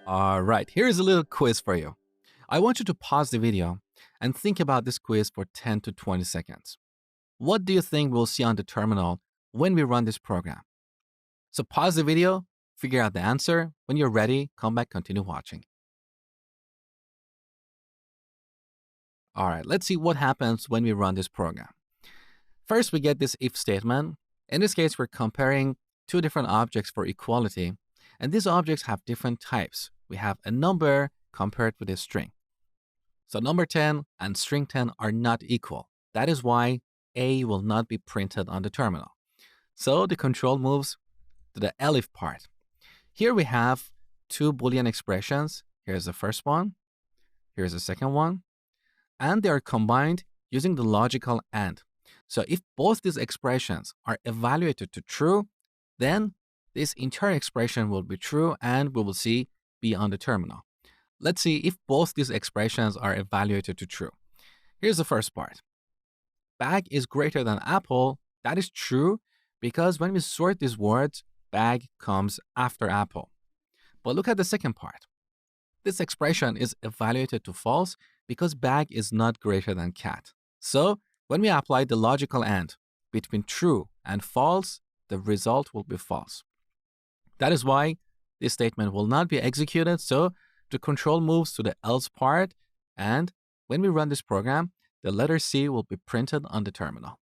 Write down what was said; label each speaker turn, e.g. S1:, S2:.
S1: All right, here's a little quiz for you. I want you to pause the video and think about this quiz for 10 to 20 seconds. What do you think we'll see on the terminal when we run this program? So pause the video, figure out the answer. When you're ready, come back, continue watching. All right, let's see what happens when we run this program. First, we get this if statement. In this case, we're comparing two different objects for equality, and these objects have different types. We have a number compared with a string. So number 10 and string 10 are not equal. That is why A will not be printed on the terminal. So the control moves to the elif part. Here we have two Boolean expressions. Here's the first one. Here's the second one. And they are combined using the logical AND. So if both these expressions are evaluated to true, then this entire expression will be true and we will see B on the terminal. Let's see if both these expressions are evaluated to true. Here's the first part. Bag is greater than apple. That is true because when we sort these words, bag comes after apple. But look at the second part. This expression is evaluated to false because bag is not greater than cat. So when we apply the logical AND between true and false, the result will be false. That is why this statement will not be executed. So the control moves to the else part, and when we run this program, the letter C will be printed on the terminal.